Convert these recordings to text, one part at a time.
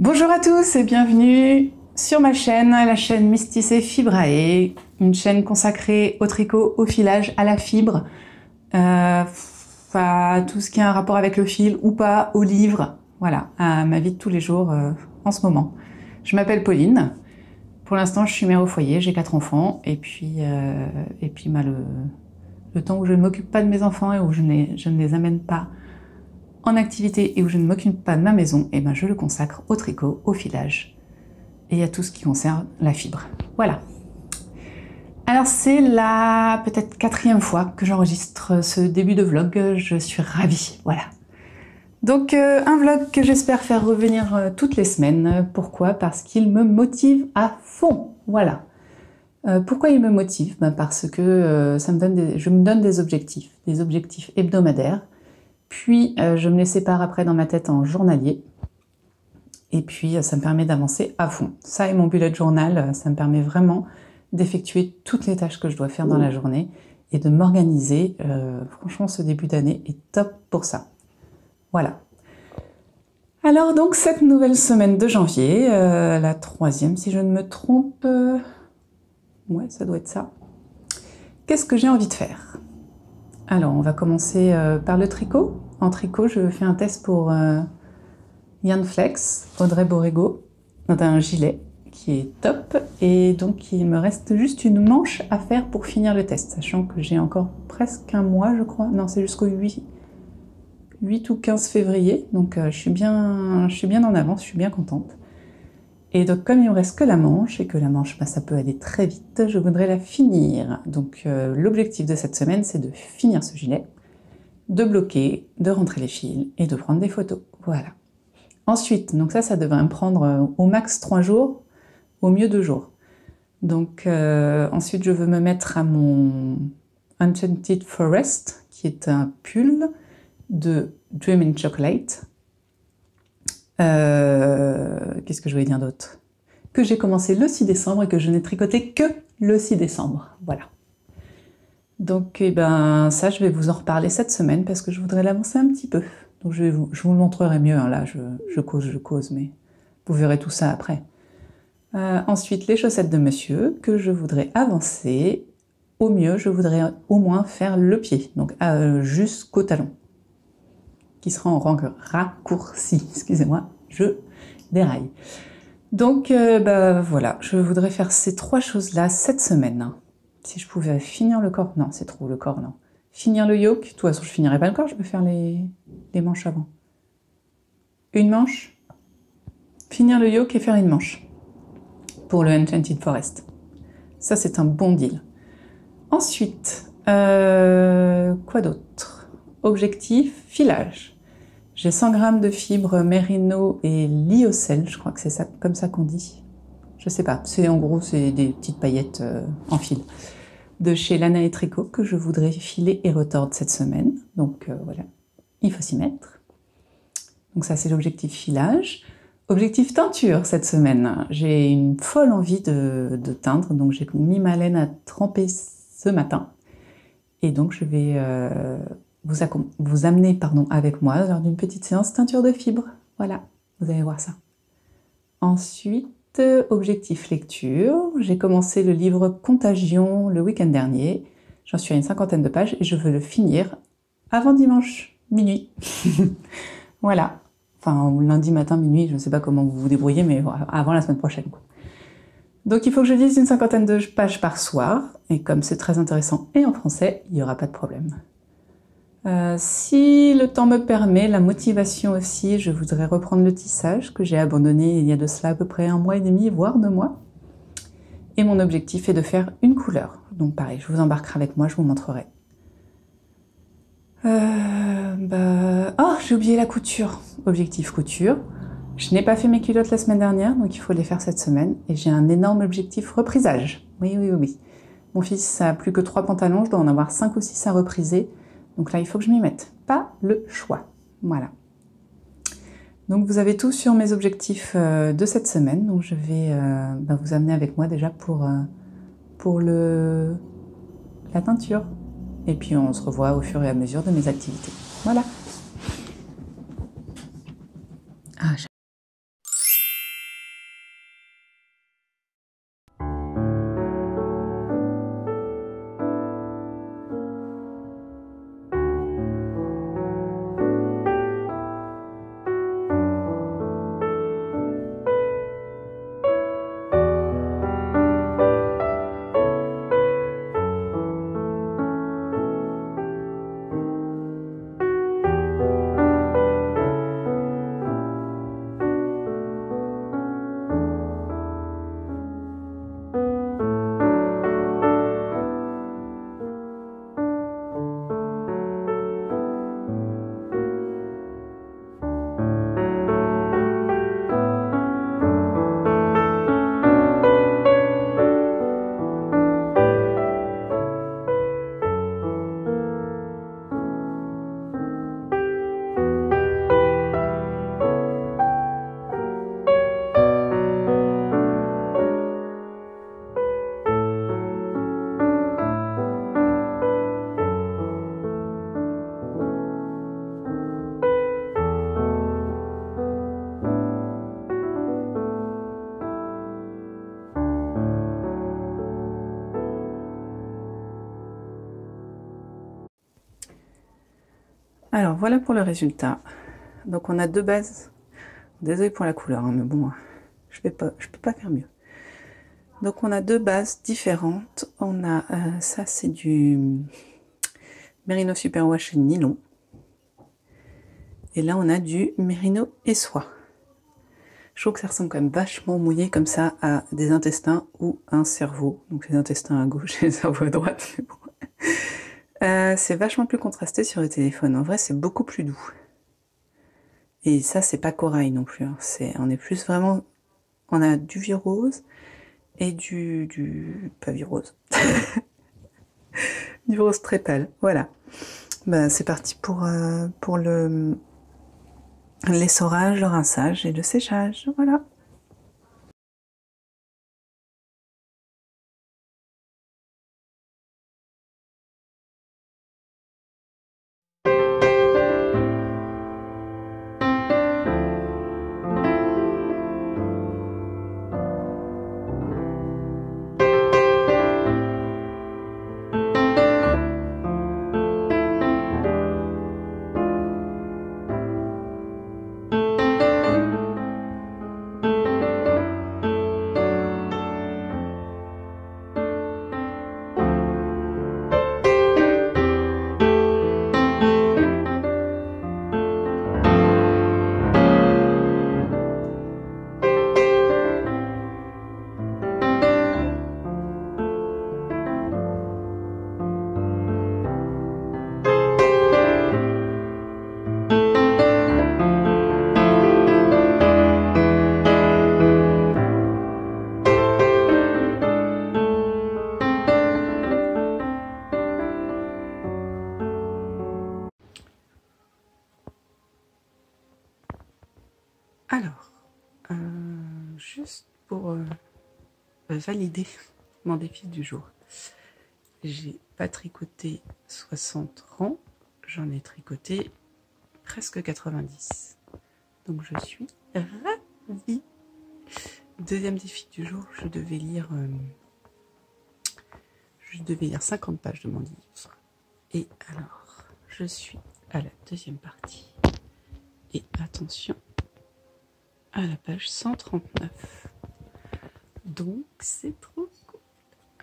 Bonjour à tous et bienvenue sur ma chaîne, la chaîne Mysticé Fibrae, une chaîne consacrée au tricot, au filage, à la fibre, à tout ce qui a un rapport avec le fil ou pas, au livre, voilà, à ma vie de tous les jours en ce moment. Je m'appelle Pauline, pour l'instant je suis mère au foyer, j'ai 4 enfants, et puis le temps où je ne m'occupe pas de mes enfants et où je ne les amène pas en activité et où je ne m'occupe pas de ma maison, et ben je le consacre au tricot, au filage et à tout ce qui concerne la fibre. Voilà. Alors c'est la peut-être 4e fois que j'enregistre ce début de vlog, je suis ravie, voilà. Donc un vlog que j'espère faire revenir toutes les semaines. Pourquoi? Parce qu'il me motive à fond, voilà. Pourquoi il me motive? Ben parce que je me donne des objectifs hebdomadaires. Puis je me les sépare après dans ma tête en journalier. Et puis ça me permet d'avancer à fond. Ça et mon bullet journal, ça me permet vraiment d'effectuer toutes les tâches que je dois faire dans la journée et de m'organiser. Franchement, ce début d'année est top pour ça. Voilà. Alors donc cette nouvelle semaine de janvier, la 3e si je ne me trompe. Ouais, ça doit être ça. Qu'est-ce que j'ai envie de faire? Alors, on va commencer par le tricot. En tricot, je fais un test pour Yarn Flex, Audrey Borrego, dans un gilet qui est top. Et donc, il me reste juste une manche à faire pour finir le test, sachant que j'ai encore presque un mois, je crois. Non, c'est jusqu'au 8 ou 15 février. Donc, je suis bien en avance, je suis bien contente. Et donc, comme il ne me reste que la manche, et que la manche, ça peut aller très vite, je voudrais la finir. Donc, l'objectif de cette semaine, c'est de finir ce gilet, de bloquer, de rentrer les fils et de prendre des photos. Voilà. Ensuite, donc ça devrait me prendre au max 3 jours, au mieux 2 jours. Donc, ensuite, je veux me mettre à mon Enchanted Forest, qui est un pull de Dream in Chocolate. Qu'est-ce que je voulais dire d'autre? Que j'ai commencé le 6 décembre et que je n'ai tricoté que le 6 décembre. Voilà. Donc, eh ben, ça, je vais vous en reparler cette semaine parce que je voudrais l'avancer un petit peu. Donc, je vous le montrerai mieux. Hein, là, je cause, mais vous verrez tout ça après. Ensuite, les chaussettes de monsieur que je voudrais avancer. Au mieux, je voudrais au moins faire le pied, donc jusqu'au talon, qui sera en raccourci. Excusez-moi, je déraille. Donc, voilà, je voudrais faire ces 3 choses-là cette semaine. Si je pouvais finir le corps, non, c'est trop le corps, non. Finir le yoke, de toute façon, je finirai pas le corps, je peux faire les manches avant. Une manche, finir le yoke et faire une manche pour le Enchanted Forest. Ça, c'est un bon deal. Ensuite, quoi d'autre? Objectif, filage. J'ai 100 g de fibres Merino et Lyocell, je crois que c'est ça, comme ça qu'on dit. Je sais pas, en gros, c'est des petites paillettes en fil de chez Lana et Tricot que je voudrais filer et retordre cette semaine. Donc voilà, il faut s'y mettre. Donc ça, c'est l'objectif filage. Objectif teinture cette semaine. J'ai une folle envie de teindre, donc j'ai mis ma laine à tremper ce matin. Et donc je vais vous amener avec moi lors d'une petite séance teinture de fibres. Voilà, vous allez voir ça. Ensuite, objectif lecture. J'ai commencé le livre Contagion le week-end dernier. J'en suis à une 50aine de pages et je veux le finir avant dimanche, minuit. Voilà. Enfin, lundi matin, minuit, je ne sais pas comment vous vous débrouillez, mais avant la semaine prochaine, quoi. Donc il faut que je lise une 50aine de pages par soir. Et comme c'est très intéressant et en français, il n'y aura pas de problème. Si le temps me permet, la motivation aussi, je voudrais reprendre le tissage que j'ai abandonné il y a de cela à peu près 1 mois et demi, voire 2 mois. Et mon objectif est de faire une couleur. Donc pareil, je vous embarquerai avec moi, je vous montrerai. Oh, j'ai oublié la couture. Objectif couture. Je n'ai pas fait mes culottes la semaine dernière, donc il faut les faire cette semaine. Et j'ai un énorme objectif reprisage. Oui. Mon fils a plus que 3 pantalons, je dois en avoir 5 ou 6 à repriser. Donc là, il faut que je m'y mette. Pas le choix. Voilà. Donc vous avez tout sur mes objectifs de cette semaine. Donc je vais vous amener avec moi déjà pour la teinture. Et puis on se revoit au fur et à mesure de mes activités. Voilà. Alors voilà pour le résultat. Donc on a deux bases. Désolée pour la couleur, hein, mais bon, je peux pas faire mieux. Donc on a deux bases différentes. On a ça, c'est du Merino Superwash nylon. Et là on a du Merino et soie. Je trouve que ça ressemble quand même vachement mouillé comme ça à des intestins ou un cerveau. Donc les intestins à gauche et les cerveaux à droite. Mais bon. C'est vachement plus contrasté sur le téléphone. En vrai, c'est beaucoup plus doux. Et ça, c'est pas corail non plus. Hein. On est plus vraiment... On a du vieux rose et pas vieux rose. Du rose très pâle. Voilà. Ben, c'est parti pour l'essorage, le rinçage et le séchage. Voilà. Alors, juste pour valider mon défi du jour, j'ai pas tricoté 60 rangs, j'en ai tricoté presque 90. Donc je suis ravie. Deuxième défi du jour, je devais lire 50 pages de mon livre. Et alors, je suis à la deuxième partie. Et attention, à la page 139. Donc c'est trop cool.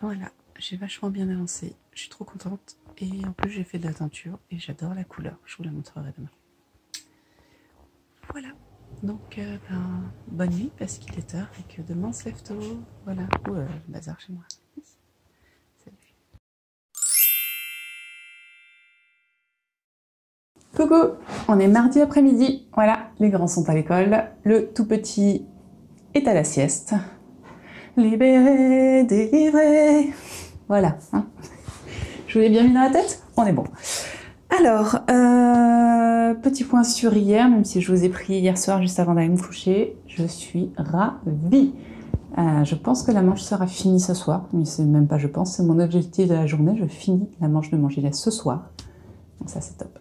Voilà, j'ai vachement bien avancé. Je suis trop contente. Et en plus j'ai fait de la teinture et j'adore la couleur. Je vous la montrerai demain. Voilà. Donc bonne nuit parce qu'il est tard et que demain se lève tôt. Voilà. Ou bazar chez moi. Salut. Coucou, on est mardi après-midi. Voilà, les grands sont à l'école. Le tout petit est à la sieste. Libéré, délivré. Voilà. Hein. Je vous l'ai bien mis dans la tête? On est bon. Alors, petit point sur hier, même si je vous ai pris hier soir juste avant d'aller me coucher, je suis ravie. Je pense que la manche sera finie ce soir, mais c'est même pas je pense, c'est mon objectif de la journée. Je finis la manche de mon gilet ce soir. Donc ça c'est top.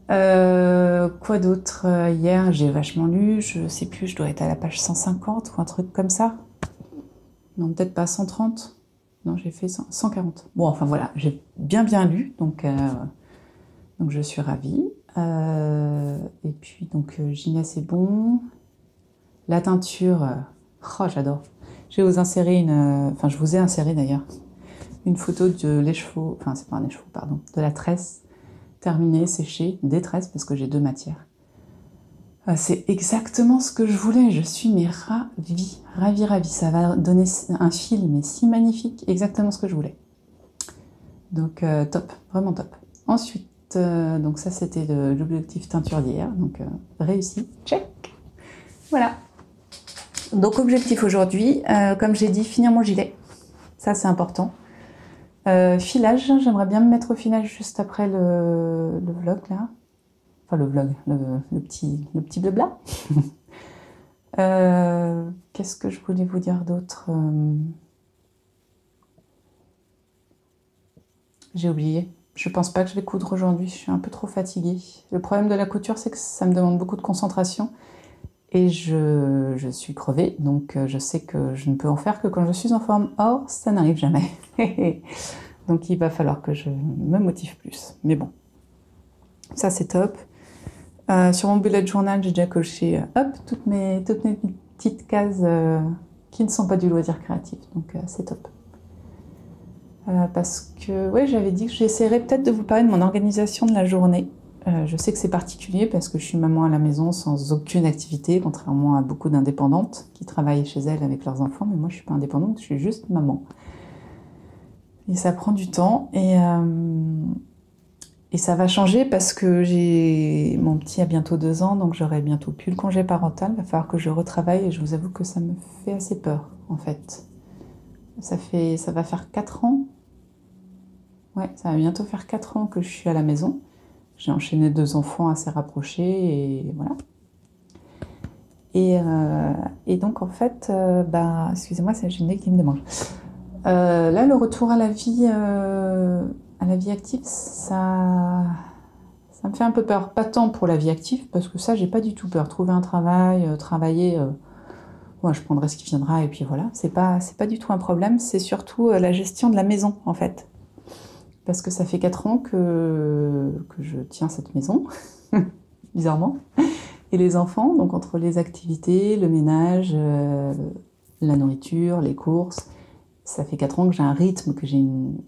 Quoi d'autre? Hier j'ai vachement lu, je sais plus, je dois être à la page 150 ou un truc comme ça. Non, peut-être pas 130. Non, j'ai fait 140. Bon, enfin voilà, j'ai bien lu, donc je suis ravie. Et puis, donc, gilet, c'est bon. La teinture, oh, j'adore. Je vais vous insérer enfin, je vous ai inséré d'ailleurs une photo de l'écheveau, enfin, c'est pas un écheveau, pardon, de la tresse terminée, séchée, des tresses, parce que j'ai deux matières. C'est exactement ce que je voulais, je suis mais ravie. Ça va donner un fil, mais si magnifique, exactement ce que je voulais. Donc top, vraiment top. Ensuite, donc ça c'était l'objectif teinture d'hier, donc réussi, check. Voilà. Donc objectif aujourd'hui, comme j'ai dit, finir mon gilet, ça c'est important. Filage, j'aimerais bien me mettre au filage juste après le vlog là. Enfin, le vlog, le petit blabla. Qu'est-ce que je voulais vous dire d'autre? J'ai oublié. Je pense pas que je vais coudre aujourd'hui. Je suis un peu trop fatiguée. Le problème de la couture, c'est que ça me demande beaucoup de concentration. Et je suis crevée. Donc, je sais que je ne peux en faire que quand je suis en forme. Or, ça n'arrive jamais. Donc, il va falloir que je me motive plus. Mais bon. Ça, c'est top. Sur mon bullet journal, j'ai déjà coché hop, toutes mes petites cases qui ne sont pas du loisir créatif. Donc, c'est top. Parce que ouais, j'avais dit que j'essaierais peut-être de vous parler de mon organisation de la journée. Je sais que c'est particulier parce que je suis maman à la maison sans aucune activité, contrairement à beaucoup d'indépendantes qui travaillent chez elles avec leurs enfants. Mais moi, je suis pas indépendante, je suis juste maman. Et ça prend du temps. Et ça va changer parce que mon petit a bientôt 2 ans, donc j'aurai bientôt plus le congé parental. Il va falloir que je retravaille et je vous avoue que ça me fait assez peur, en fait. Ça va faire 4 ans. Ouais, ça va bientôt faire 4 ans que je suis à la maison. J'ai enchaîné 2 enfants assez rapprochés et voilà. Et donc en fait, excusez-moi, c'est le nez qui me démange. Là, le retour à la vie active, ça me fait un peu peur. Pas tant pour la vie active, parce que ça, j'ai pas du tout peur. Trouver un travail, travailler, ouais, je prendrai ce qui viendra et puis voilà. C'est pas du tout un problème. C'est surtout la gestion de la maison, en fait. Parce que ça fait 4 ans que je tiens cette maison, bizarrement. Et les enfants, donc entre les activités, le ménage, la nourriture, les courses, ça fait 4 ans que j'ai un rythme, que j'ai une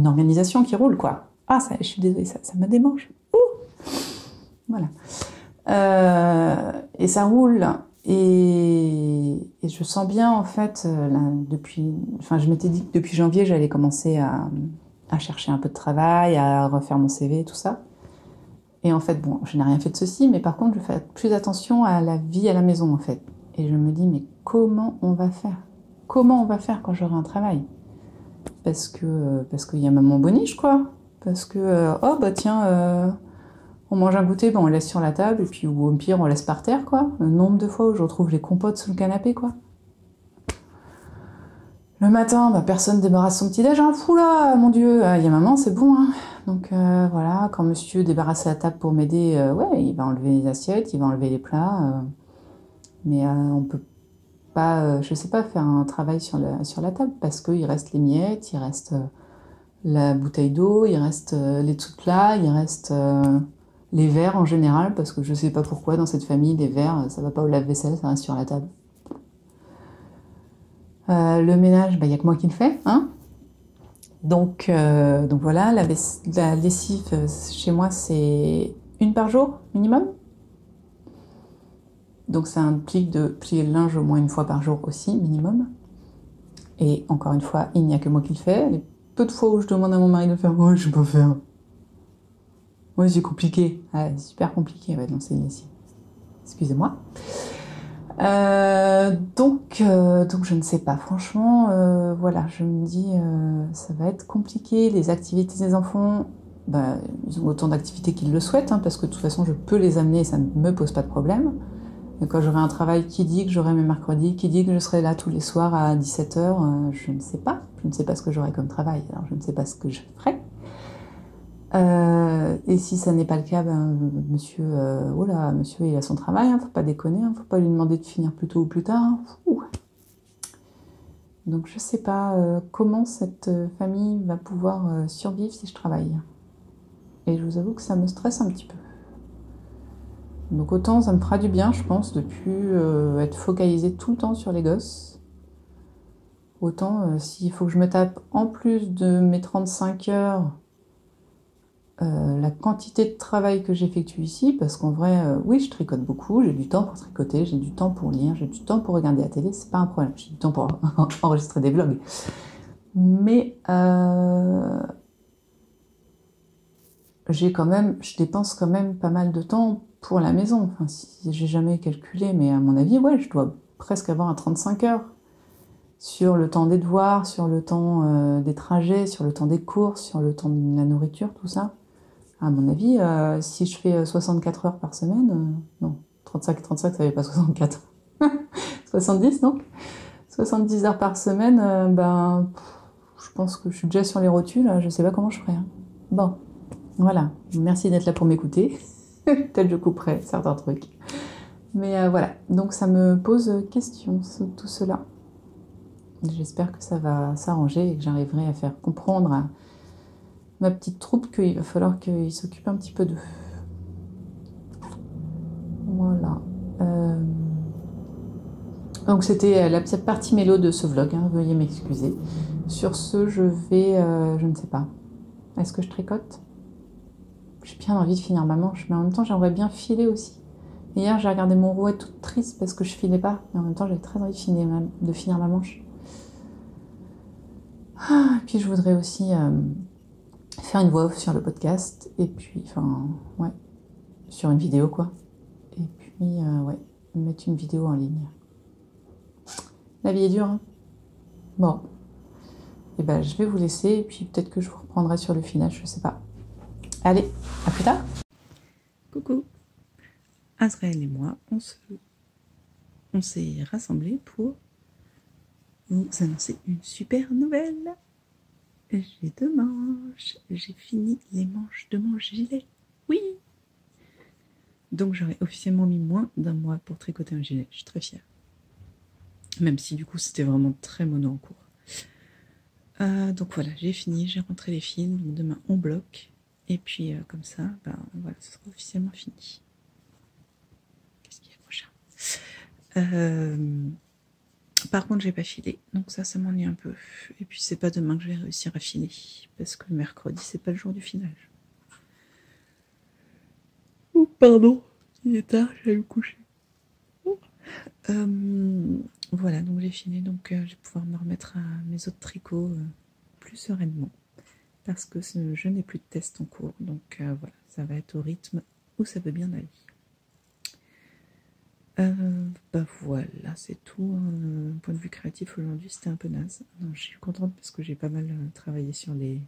organisation qui roule, quoi. Ah, ça, je suis désolée, ça me démange. Ouh, voilà. Et ça roule. Et je sens bien, en fait, je m'étais dit que depuis janvier, j'allais commencer à chercher un peu de travail, à refaire mon CV, tout ça. Et en fait, bon, je n'ai rien fait de ceci, mais par contre, je fais plus attention à la vie à la maison, en fait. Et je me dis, mais comment on va faire? Comment on va faire quand j'aurai un travail? Parce qu'il y a maman boniche, quoi. Parce que, oh, bah tiens, on mange un goûter, on le laisse sur la table, et puis, ou au pire, on laisse par terre, quoi. Le nombre de fois où je retrouve les compotes sous le canapé, quoi. Le matin, personne débarrasse son petit-déj, hein, fou là, mon Dieu, il y a maman, c'est bon, hein. Donc voilà, quand monsieur débarrasse la table pour m'aider, ouais, il va enlever les assiettes, il va enlever les plats, mais on peut pas, je sais pas, faire un travail sur la table parce qu'il reste les miettes, il reste la bouteille d'eau, il reste les trucs plats, il reste les verres en général, parce que je sais pas pourquoi dans cette famille, les verres, ça va pas au lave-vaisselle, ça reste sur la table. Le ménage, il y a que moi qui le fais, hein. Donc voilà, la lessive chez moi, c'est 1 par jour minimum. Donc ça implique de plier le linge au moins 1 fois par jour aussi, minimum. Et encore une fois, il n'y a que moi qui le fais. Les peu de fois où je demande à mon mari de le faire, moi je sais pas faire. Ouais, c'est compliqué. Ah, c'est super compliqué, ouais, non, c'est une lessive. Excusez-moi. Donc je ne sais pas, franchement, voilà, je me dis, ça va être compliqué. Les activités des enfants, ils ont autant d'activités qu'ils le souhaitent, hein, parce que de toute façon, je peux les amener et ça ne me pose pas de problème. Et quand j'aurai un travail, qui dit que j'aurai mes mercredis, qui dit que je serai là tous les soirs à 17h, je ne sais pas. Je ne sais pas ce que j'aurai comme travail, alors je ne sais pas ce que je ferai. Et si ça n'est pas le cas, monsieur, monsieur, il a son travail, hein, faut pas déconner, hein, faut pas lui demander de finir plus tôt ou plus tard. Hein. Donc je sais pas comment cette famille va pouvoir survivre si je travaille. Et je vous avoue que ça me stresse un petit peu. Donc autant ça me fera du bien, je pense, de plus être focalisée tout le temps sur les gosses. Autant s'il faut que je me tape en plus de mes 35 heures, la quantité de travail que j'effectue ici, parce qu'en vrai, oui, je tricote beaucoup, j'ai du temps pour tricoter, j'ai du temps pour lire, j'ai du temps pour regarder la télé, c'est pas un problème, j'ai du temps pour enregistrer des vlogs. Mais je dépense quand même pas mal de temps pour la maison. Enfin, si j'ai jamais calculé, mais à mon avis, ouais, je dois presque avoir un 35 heures sur le temps des devoirs, sur le temps des trajets, sur le temps des courses, sur le temps de la nourriture, tout ça. À mon avis, si je fais 64 heures par semaine, non, 35, ça fait pas 64. 70, non 70 heures par semaine, je pense que je suis déjà sur les rotules, je sais pas comment je ferai. Hein. Bon, voilà, merci d'être là pour m'écouter. Peut-être je couperai certains trucs. Mais voilà, donc ça me pose question, tout cela. J'espère que ça va s'arranger et que j'arriverai à faire comprendre à ma petite troupe qu'il va falloir qu'ils s'occupent un petit peu d'eux. voilà. Donc c'était la petite partie mélo de ce vlog, hein, veuillez m'excuser. Sur ce, je vais, je ne sais pas, est-ce que je tricote? J'ai bien envie de finir ma manche, mais en même temps j'aimerais bien filer aussi. Hier j'ai regardé mon rouet toute triste parce que je filais pas, mais en même temps j'avais très envie de finir ma manche. Ah, et puis je voudrais aussi faire une voix off sur le podcast, et puis, enfin, ouais, sur une vidéo quoi. Et puis, ouais, mettre une vidéo en ligne. La vie est dure, hein. Bon, et ben je vais vous laisser, et puis peut-être que je vous reprendrai sur le final, je sais pas. Allez, à plus tard. Coucou, Azrael et moi, on s'est rassemblés pour vous annoncer une super nouvelle. J'ai 2 manches, j'ai fini les manches de mon gilet. Oui. Donc j'aurais officiellement mis moins d'1 mois pour tricoter un gilet, je suis très fière. Même si du coup c'était vraiment très mono en cours. Donc voilà, j'ai fini, j'ai rentré les fils, donc demain on bloque. Et puis comme ça, ben voilà, ce sera officiellement fini. Qu'est-ce qu'il y a prochain Par contre, j'ai pas filé, donc ça m'ennuie un peu. Et puis c'est pas demain que je vais réussir à filer, parce que le mercredi, c'est pas le jour du filage. Oh, pardon, il est tard, j'allais me coucher. Voilà, donc j'ai filé, donc je vais pouvoir me remettre à mes autres tricots plus sereinement, parce que je n'ai plus de test en cours, donc voilà, ça va être au rythme où ça veut bien aller. Bah voilà, c'est tout. Point de vue créatif aujourd'hui, c'était un peu naze. Non, je suis contente parce que j'ai pas mal travaillé sur les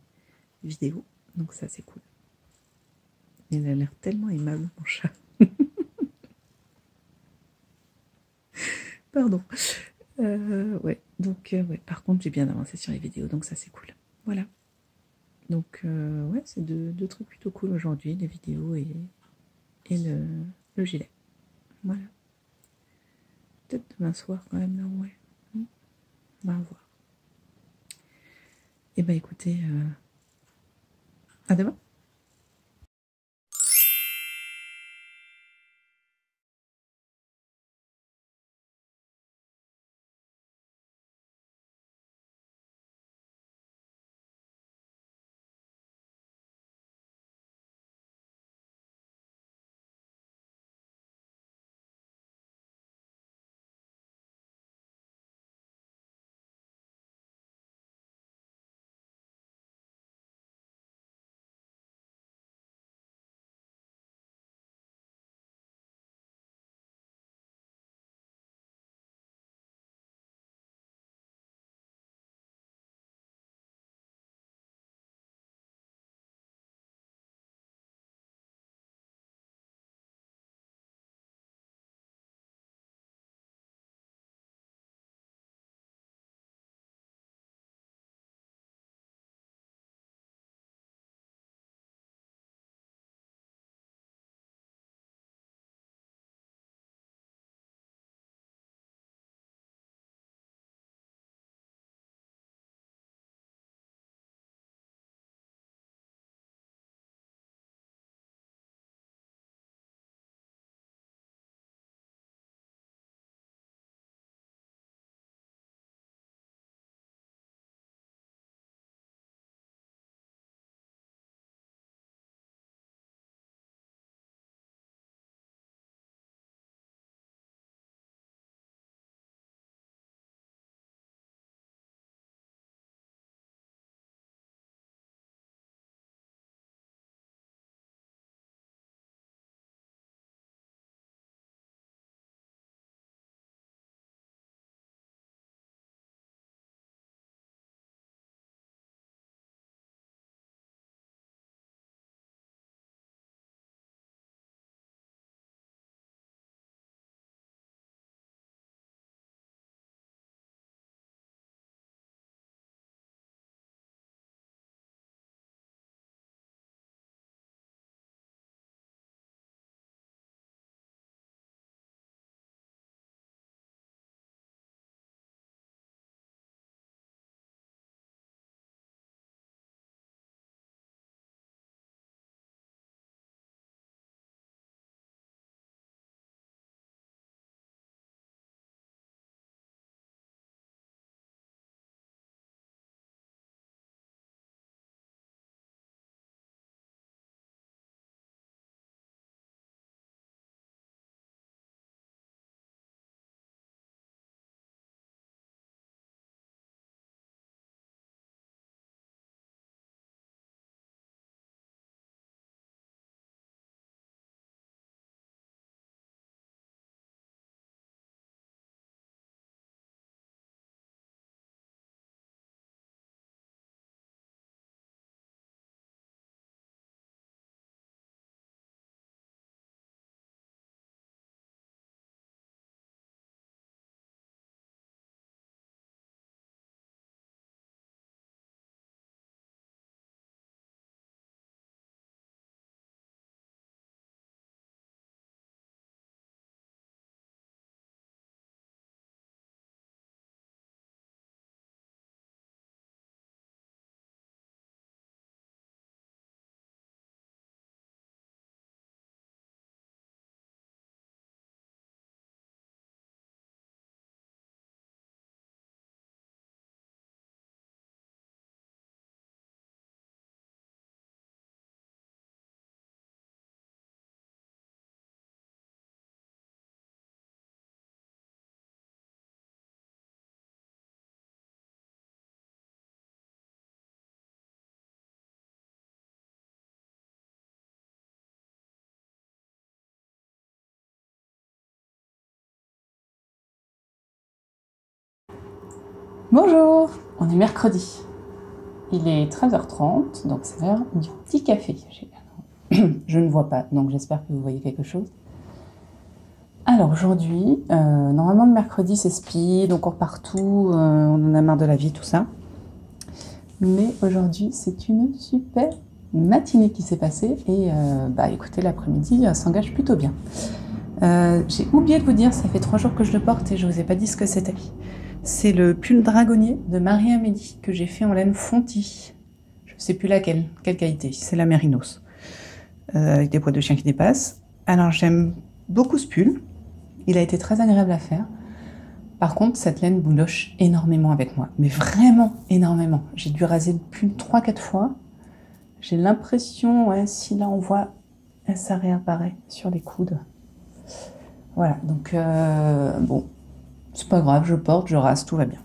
vidéos, donc ça c'est cool. Il a l'air tellement aimable, mon chat. Pardon. Ouais, donc ouais. Par contre, j'ai bien avancé sur les vidéos, donc ça c'est cool. Voilà. Donc ouais, c'est deux trucs plutôt cool aujourd'hui, les vidéos et le gilet. Voilà. Peut-être demain soir quand même, non, ouais. On va voir. Et bah écoutez, à demain. Bonjour, on est mercredi. Il est 13h30, donc c'est l'heure du petit café. Je ne vois pas, donc j'espère que vous voyez quelque chose. Alors aujourd'hui, normalement le mercredi c'est speed, on court partout, on en a marre de la vie, tout ça. Mais aujourd'hui c'est une super matinée qui s'est passée et écoutez, l'après-midi s'engage plutôt bien. J'ai oublié de vous dire, ça fait 3 jours que je le porte et je vous ai pas dit ce que c'était. C'est le pull dragonnier de Marie-Amélie que j'ai fait en laine fontie. Je ne sais plus laquelle, quelle qualité, c'est la Mérinos. Avec des poils de chien qui dépassent. Alors j'aime beaucoup ce pull, il a été très agréable à faire. Par contre, cette laine bouloche énormément avec moi, mais vraiment énormément. J'ai dû raser le pull 3-4 fois. J'ai l'impression, si là on voit, ça réapparaît sur les coudes. Voilà, donc bon, c'est pas grave, je porte, je rase, tout va bien.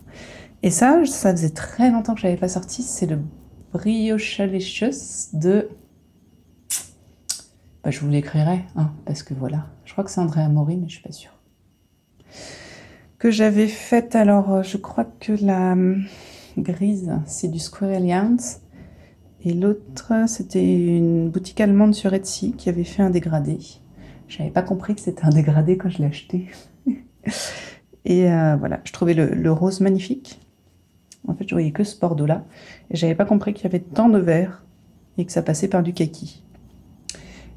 Et ça faisait très longtemps que je l'avais pas sorti, c'est le Briochalicious de... je vous l'écrirai, parce que voilà, je crois que c'est André Amaury, mais je suis pas sûre. Que j'avais faite, alors je crois que la grise, c'est du Squirrel Yarns, et l'autre, c'était une boutique allemande sur Etsy qui avait fait un dégradé. J'avais pas compris que c'était un dégradé quand je l'ai acheté. Et voilà, je trouvais le rose magnifique. En fait, je voyais que ce bordeaux-là. Et j'avais pas compris qu'il y avait tant de vert et que ça passait par du kaki.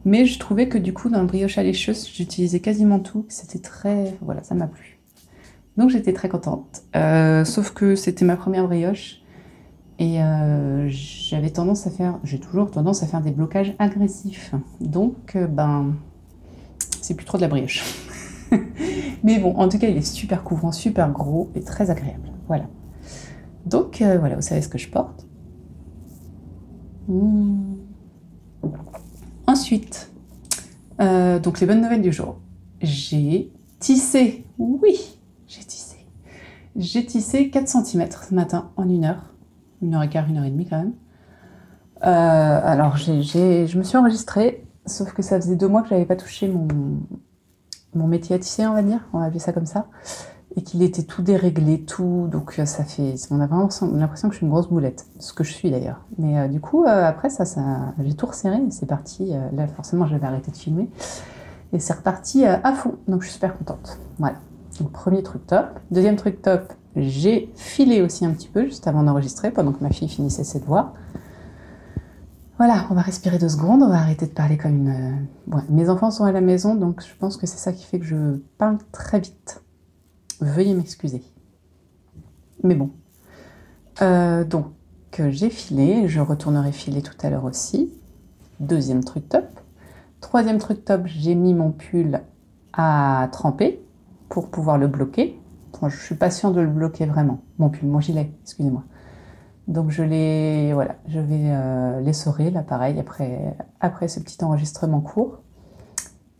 Mais je trouvais que du coup, dans le Briochalicious, j'utilisais quasiment tout. C'était très... Voilà, ça m'a plu. Donc j'étais très contente. Sauf que c'était ma première brioche. Et j'avais tendance à faire... J'ai toujours tendance à faire des blocages agressifs. Donc, c'est plus trop de la brioche. Mais bon, en tout cas, il est super couvrant, super gros et très agréable. Voilà. Donc, voilà, vous savez ce que je porte. Ensuite, donc les bonnes nouvelles du jour. J'ai tissé. Oui, j'ai tissé. J'ai tissé 4 cm ce matin en 1 heure. 1h15, 1h30 quand même. Alors, je me suis enregistrée, sauf que ça faisait 2 mois que je n'avais pas touché mon métier à tisser, on va dire, on va appeler ça comme ça, et qu'il était tout déréglé, tout, donc ça fait, on a vraiment l'impression que je suis une grosse boulette, ce que je suis d'ailleurs. Mais du coup, après ça j'ai tout resserré, et c'est parti, là forcément j'avais arrêté de filmer, et c'est reparti à fond, donc je suis super contente. Voilà, donc premier truc top. Deuxième truc top, j'ai filé aussi un petit peu, juste avant d'enregistrer, pendant que ma fille finissait ses devoirs. Voilà, on va respirer 2 secondes, on va arrêter de parler comme une... Ouais, mes enfants sont à la maison, donc je pense que c'est ça qui fait que je parle très vite. Veuillez m'excuser. Mais bon. Donc, j'ai filé, je retournerai filer tout à l'heure aussi. Deuxième truc top. Troisième truc top, j'ai mis mon pull à tremper pour pouvoir le bloquer. Bon, je suis pas sûre de le bloquer vraiment. Mon pull, mon gilet, excusez-moi. Donc je vais l'essorer là pareil après ce petit enregistrement court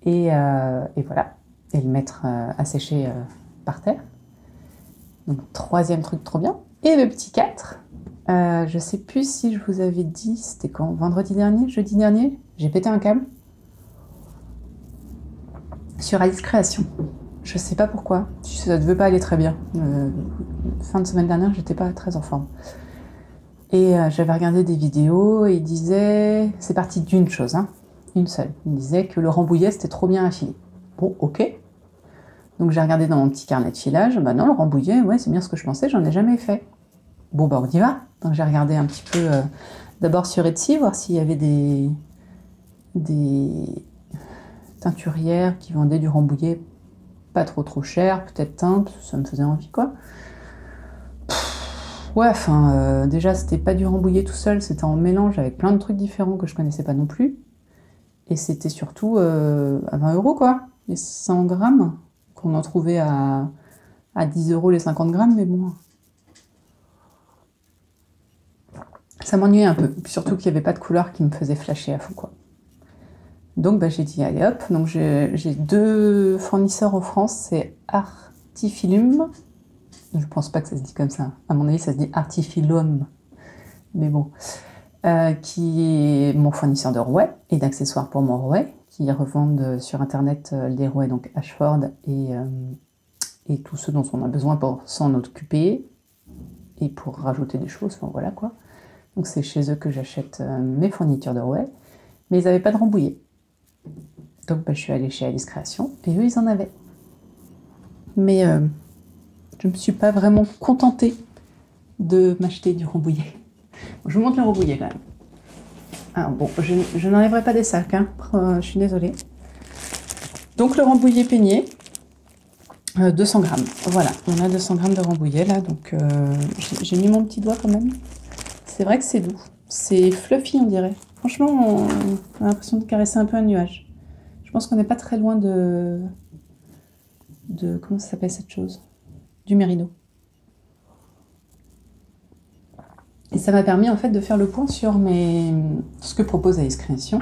et voilà, et le mettre à sécher par terre. Donc troisième truc trop bien. Et le petit 4, je sais plus si je vous avais dit, c'était quand, vendredi dernier, jeudi dernier, j'ai pété un câble sur Alice Création. Je sais pas pourquoi, ça ne devait pas aller très bien. Fin de semaine dernière, j'étais pas très en forme. Et j'avais regardé des vidéos et il disait... C'est parti d'une chose, une seule. Il disait que le Rambouillet, c'était trop bien à filer. Bon, ok. Donc j'ai regardé dans mon petit carnet de filage. Bah non, le Rambouillet, ouais, c'est bien ce que je pensais, j'en ai jamais fait. Bon, on y va. Donc j'ai regardé un petit peu, d'abord sur Etsy, voir s'il y avait des teinturières qui vendaient du Rambouillet pas trop cher, peut-être teinte, ça me faisait envie, quoi. Ouais, enfin, déjà, c'était pas du Rambouillet tout seul, c'était en mélange avec plein de trucs différents que je connaissais pas non plus. Et c'était surtout à 20 €, quoi. Les 100 grammes, qu'on en trouvait à 10 € les 50 grammes, mais bon. Ça m'ennuyait un peu, surtout qu'il n'y avait pas de couleur qui me faisait flasher à fond, quoi. Donc, j'ai dit, allez hop, donc j'ai 2 fournisseurs en France, c'est Artifilum. Je pense pas que ça se dit comme ça. À mon avis, ça se dit Artifilum. Mais bon. Qui est mon fournisseur de rouets et d'accessoires pour mon rouet, qui revendent sur Internet les rouets, donc Ashford et tout ce dont on a besoin pour s'en occuper. et pour rajouter des choses, enfin voilà quoi. Donc c'est chez eux que j'achète mes fournitures de rouet, mais ils n'avaient pas de Rambouillet. Donc je suis allée chez Alice Création et eux ils en avaient. Mais je ne me suis pas vraiment contentée de m'acheter du Rambouillet. Bon, je vous montre le Rambouillet quand même. Alors bon, je n'enlèverai pas des sacs, hein. Je suis désolée. Donc le Rambouillet peigné, 200 grammes. Voilà, on a 200 grammes de Rambouillet là, donc j'ai mis mon petit doigt quand même. C'est vrai que c'est doux, c'est fluffy on dirait. Franchement, on a l'impression de caresser un peu un nuage. Je pense qu'on n'est pas très loin de comment ça s'appelle cette chose? Du Mérino. Et ça m'a permis en fait de faire le point sur ce que propose Alice Création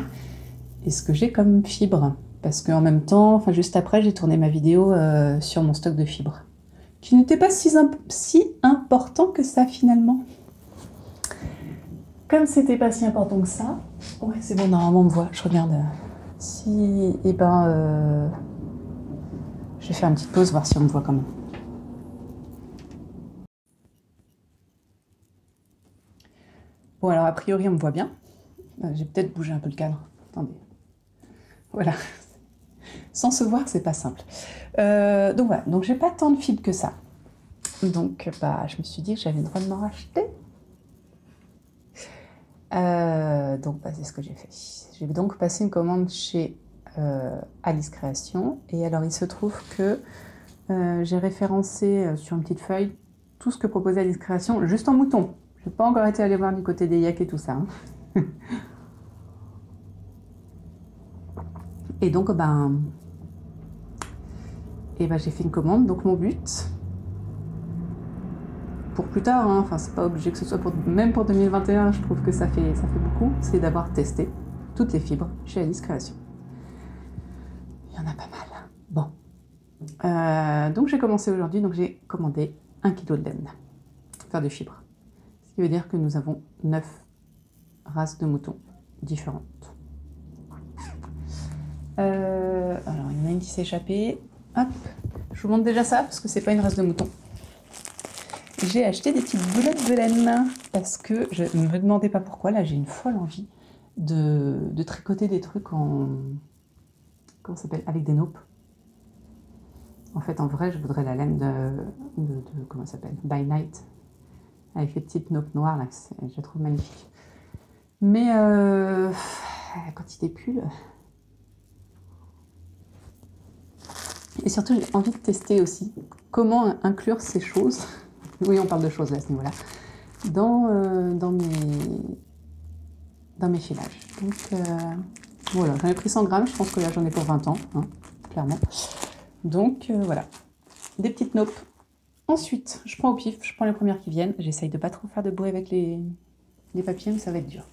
et ce que j'ai comme fibres. Parce qu'en même temps, enfin juste après, j'ai tourné ma vidéo sur mon stock de fibres, qui n'était pas si important que ça finalement. Comme c'était pas si important que ça, ouais c'est bon, normalement on me voit, je regarde. Si, et ben, je vais faire une petite pause, voir si on me voit quand même. Bon alors a priori on me voit bien. J'ai peut-être bougé un peu le cadre. Attendez. Voilà. Sans se voir, c'est pas simple. Donc voilà, donc j'ai pas tant de fibres que ça. Donc bah, je me suis dit que j'avais le droit de m'en racheter. Donc bah, c'est ce que j'ai fait. J'ai donc passé une commande chez Alice Création. Et alors il se trouve que j'ai référencé sur une petite feuille tout ce que proposait Alice Création, juste en mouton. Je n'ai pas encore été allée voir du côté des yaks et tout ça. Hein. Et donc ben, j'ai fait une commande. Donc mon but, pour plus tard, hein, enfin c'est pas obligé que ce soit même pour 2021, je trouve que ça fait beaucoup, c'est d'avoir testé toutes les fibres chez Alice Création. Il y en a pas mal. Bon. Donc j'ai commencé aujourd'hui, donc j'ai commandé 1 kg de laine, enfin de fibres. Ce qui veut dire que nous avons 9 races de moutons différentes. Alors il y en a une qui s'est échappée. Hop, je vous montre déjà ça parce que c'est pas une race de mouton. J'ai acheté des petites boulettes de laine parce que je ne me demandais pas pourquoi. Là, j'ai une folle envie de tricoter des trucs en comment ça s'appelle, avec des naupes. En fait, en vrai, je voudrais la laine de comment ça s'appelle, By Night, avec les petites naupes noires là. Je la trouve magnifique. Mais la quantité pull. Et surtout, j'ai envie de tester aussi comment inclure ces choses. Oui, on parle de choses là, à ce niveau-là. Dans mes filages. Donc voilà, j'en ai pris 100 grammes, je pense que là j'en ai pour 20 ans, hein, clairement. Donc voilà, des petites naupes. Ensuite, je prends au pif, je prends les premières qui viennent. J'essaye de pas trop faire de bruit avec les papiers, mais ça va être dur.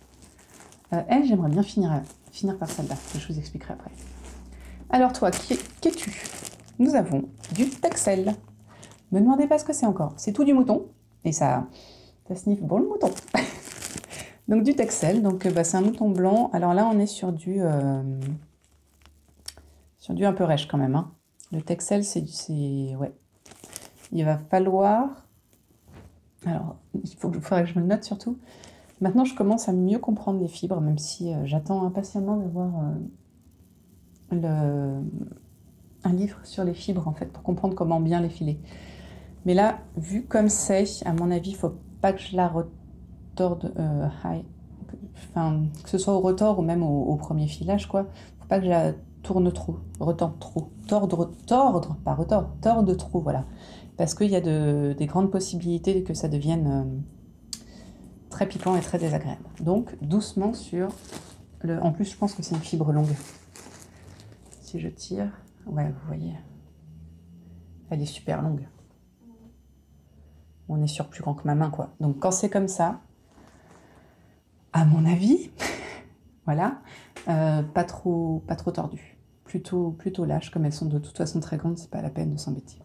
Elle, j'aimerais bien finir par celle-là, je vous expliquerai après. Alors toi, qu'es-tu? Nous avons du Texel. Ne me demandez pas ce que c'est encore. C'est tout du mouton. Et ça sniffe bon le mouton. Donc du Texel. Donc bah, c'est un mouton blanc. Alors là, on est sur du un peu rêche quand même. Hein. Le Texel, c'est ouais. Il va falloir... Alors, faudrait que je me le note surtout. Maintenant, je commence à mieux comprendre les fibres, même si j'attends impatiemment d'avoir un livre sur les fibres, en fait, pour comprendre comment bien les filer. Mais là, vu comme c'est, à mon avis, il ne faut pas que je la retorde, enfin, que ce soit au retord ou même au premier filage, quoi. Il ne faut pas que je la tourne trop, retorde trop, torde trop, voilà. Parce qu'il y a des grandes possibilités que ça devienne très piquant et très désagréable. Donc, doucement sur le... En plus, je pense que c'est une fibre longue. Si je tire... Ouais, vous voyez. Elle est super longue. On est sur plus grand que ma main, quoi. Donc, quand c'est comme ça, à mon avis, voilà, pas trop tordu. Plutôt lâche, comme elles sont de toute façon très grandes, c'est pas la peine de s'embêter.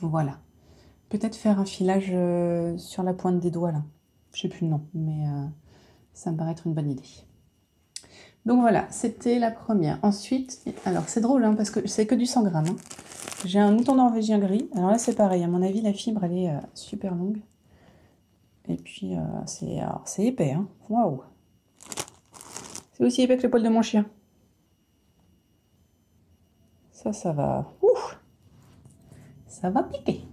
Voilà. Peut-être faire un filage sur la pointe des doigts, là. Je sais plus le nom, mais ça me paraît être une bonne idée. Donc voilà, c'était la première. Ensuite, alors c'est drôle, hein, parce que c'est que du 100 grammes. Hein. J'ai un mouton norvégien gris. Alors là, c'est pareil. À mon avis, la fibre, elle est super longue. Et puis, c'est épais. Hein. Waouh! C'est aussi épais que le poil de mon chien. Ça va. Ouf! Ça va piquer.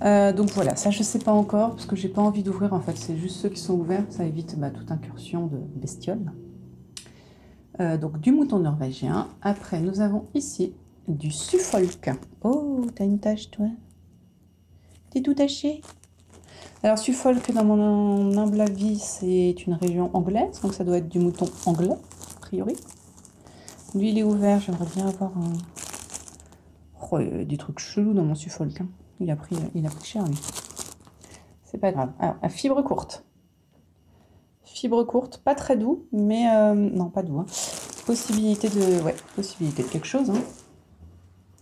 Donc voilà, ça je sais pas encore parce que j'ai pas envie d'ouvrir en fait. C'est juste ceux qui sont ouverts. Ça évite toute incursion de bestioles. Donc du mouton norvégien. Après, nous avons ici du Suffolk. Oh, t'as une tache, toi? T'es tout taché? Alors, Suffolk, dans mon humble avis, c'est une région anglaise. Donc, ça doit être du mouton anglais, a priori. Lui, il est ouvert. J'aimerais bien avoir un... Oh, il y a des trucs chelous dans mon Suffolk. Hein. Il a pris cher, lui. C'est pas grave. Alors, à fibre courte. Fibre courte, pas très doux, mais... non, pas doux. Hein. Possibilité de... Ouais, possibilité de quelque chose. Hein.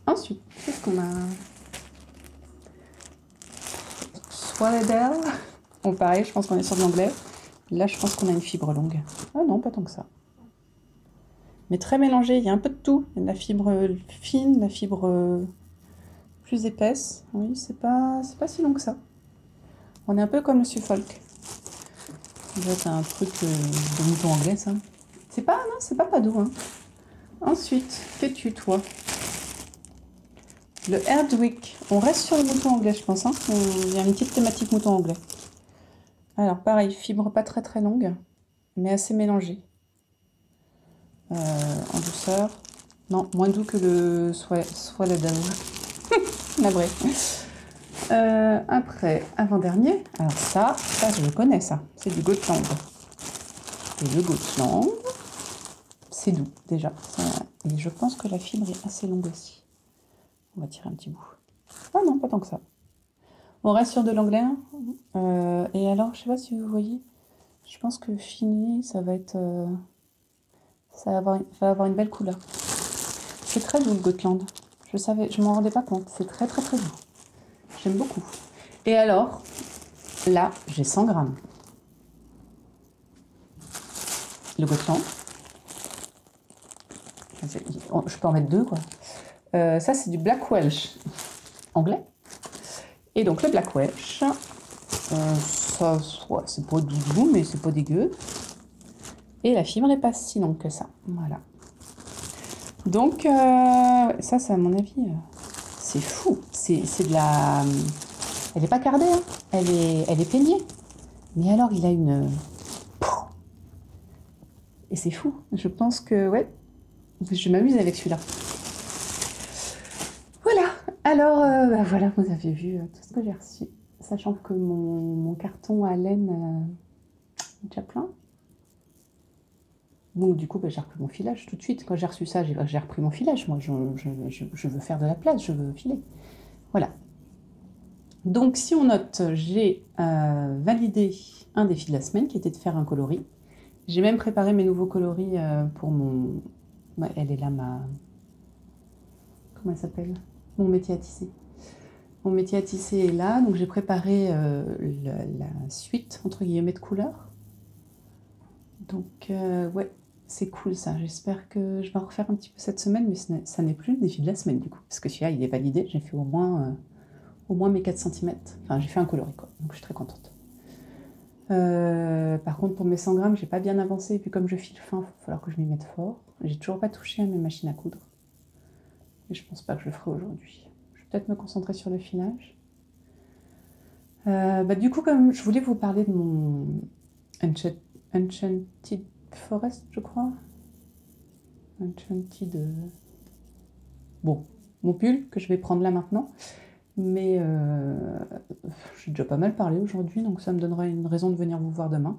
Ensuite, qu'est-ce qu'on a? Swallow. Bon, pareil, je pense qu'on est sur de l'anglais. Là, je pense qu'on a une fibre longue. Ah non, pas tant que ça. Mais très mélangé, il y a un peu de tout. Il y a de la fibre fine, de la fibre plus épaisse. Oui, c'est pas si long que ça. On est un peu comme le Suffolk. C'est un truc de mouton anglais, ça. C'est pas doux. Hein. Ensuite, qu'es-tu, toi? Le Herdwick. On reste sur le mouton anglais, je pense. Hein. Il y a une petite thématique mouton anglais. Alors, pareil, fibre pas très très longue, mais assez mélangée. En douceur. Non, moins doux que le Swallow. Navré. Après, avant-dernier. Alors ça, je le connais, ça. C'est du Gotland. Et le Gotland, c'est doux, déjà. Et je pense que la fibre est assez longue aussi. On va tirer un petit bout. Ah non, pas tant que ça. On reste sur de l'anglais. Et alors, je sais pas si vous voyez, je pense que fini, ça va être... ça va avoir une belle couleur. C'est très doux, le Gotland. Je m'en rendais pas compte. C'est très très très doux. J'aime beaucoup. Et alors, là, j'ai 100 grammes. Le Gotland. Je peux en mettre deux, quoi. Ça, c'est du Black Welsh anglais. Et donc, le Black Welsh, ça, ouais, c'est pas doux, mais c'est pas dégueu. Et la fibre n'est pas si longue que ça. Voilà. Donc, ça, c'est à mon avis, c'est fou. C'est de la... Elle n'est pas cardée, hein. Elle est peignée. Mais alors, il a une... Et c'est fou. Je pense que, ouais, je m'amuse avec celui-là. Voilà. Alors, voilà, vous avez vu tout ce que j'ai reçu. Sachant que mon carton à laine est déjà plein. Donc, du coup, j'ai repris mon filage tout de suite. Quand j'ai reçu ça, j'ai repris mon filage. Moi, je veux faire de la place, je veux filer. Voilà. Donc, si on note, j'ai validé un défi de la semaine qui était de faire un coloris. J'ai même préparé mes nouveaux coloris pour mon... elle est là, ma... Comment elle s'appelle? Mon métier à tisser. Mon métier à tisser est là, donc j'ai préparé la suite, entre guillemets, de couleurs. Donc, ouais, c'est cool ça. J'espère que je vais en refaire un petit peu cette semaine, mais ça n'est plus le défi de la semaine, du coup. Parce que celui-là, il est validé. J'ai fait au moins mes 4 cm. Enfin, j'ai fait un coloris, quoi. Donc, je suis très contente. Par contre, pour mes 100 grammes, j'ai pas bien avancé. Et puis, comme je file fin, il va falloir que je m'y mette fort. J'ai toujours pas touché à mes machines à coudre. Et je pense pas que je le ferai aujourd'hui. Je vais peut-être me concentrer sur le filage. Du coup, comme je voulais vous parler de mon Enchanted Forest, je crois. Enchanted... Bon, mon pull que je vais prendre là maintenant. Mais j'ai déjà pas mal parlé aujourd'hui, donc ça me donnera une raison de venir vous voir demain.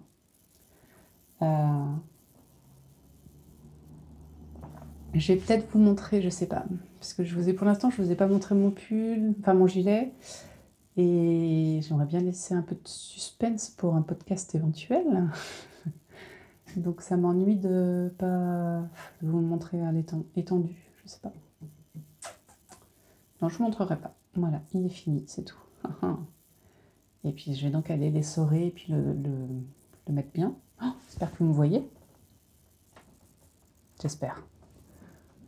Je vais peut-être vous montrer, je sais pas, parce que pour l'instant, je vous ai pas montré mon pull, enfin mon gilet, et j'aimerais bien laisser un peu de suspense pour un podcast éventuel. Donc ça m'ennuie de pas vous montrer à l'étendue, je sais pas. Non, je vous montrerai pas. Voilà, il est fini, c'est tout. Et puis je vais donc aller l'essorer et puis le mettre bien. Oh, j'espère que vous me voyez. J'espère.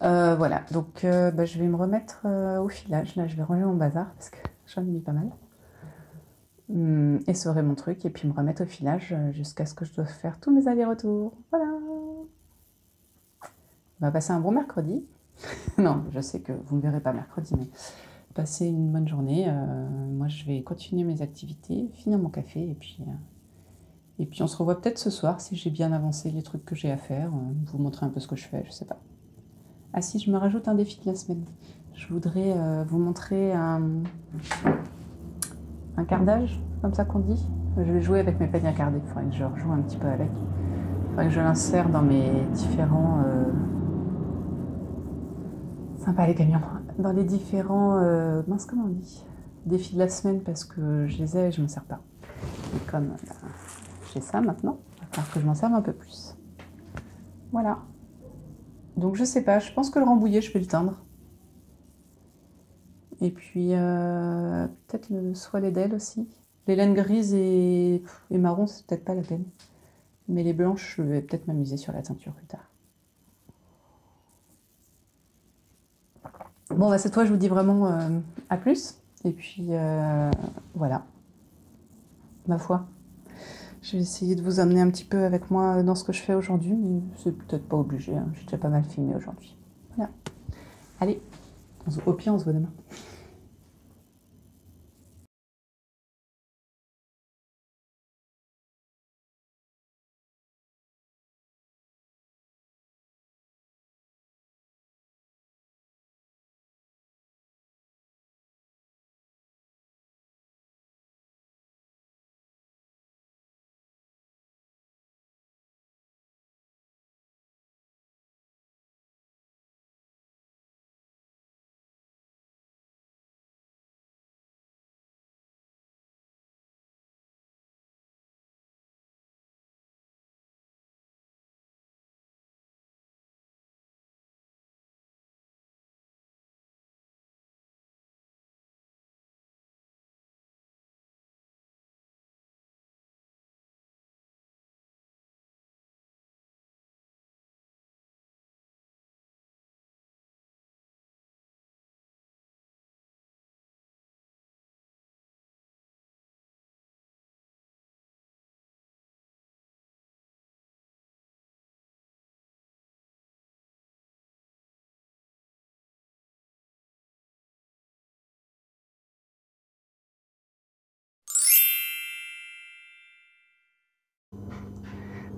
Voilà, donc je vais me remettre au filage. Là, je vais ranger mon bazar parce que j'en ai mis pas mal. Essorer mon truc et puis me remettre au filage jusqu'à ce que je doive faire tous mes allers-retours. Voilà. On va passer un bon mercredi. Non, je sais que vous ne me verrez pas mercredi, mais passez une bonne journée. Moi, je vais continuer mes activités, finir mon café et puis on se revoit peut-être ce soir si j'ai bien avancé les trucs que j'ai à faire. Vous montrer un peu ce que je fais, je sais pas. Ah si, je me rajoute un défi de la semaine. Je voudrais vous montrer un cardage, comme ça qu'on dit. Je vais jouer avec mes paniers à carder. Il faudrait que je rejoue un petit peu avec. Il faudrait que je l'insère dans mes différents... Sympa les camions. Dans les différents... mince, comment on dit, défis de la semaine parce que je les ai et je ne m'en sers pas. Et comme j'ai ça maintenant, il va falloir que je m'en serve un peu plus. Voilà. Donc je sais pas, je pense que le rambouillet, je vais le teindre. Et puis peut-être soit les d'ailes aussi. Les laines grises et marron, c'est peut-être pas la peine. Mais les blanches, je vais peut-être m'amuser sur la teinture plus tard. Bon, cette fois, je vous dis vraiment à plus. Et puis voilà. Ma foi. Je vais essayer de vous amener un petit peu avec moi dans ce que je fais aujourd'hui, mais c'est peut-être pas obligé. Hein. J'ai déjà pas mal filmé aujourd'hui. Voilà. Allez, au pire, on se voit demain.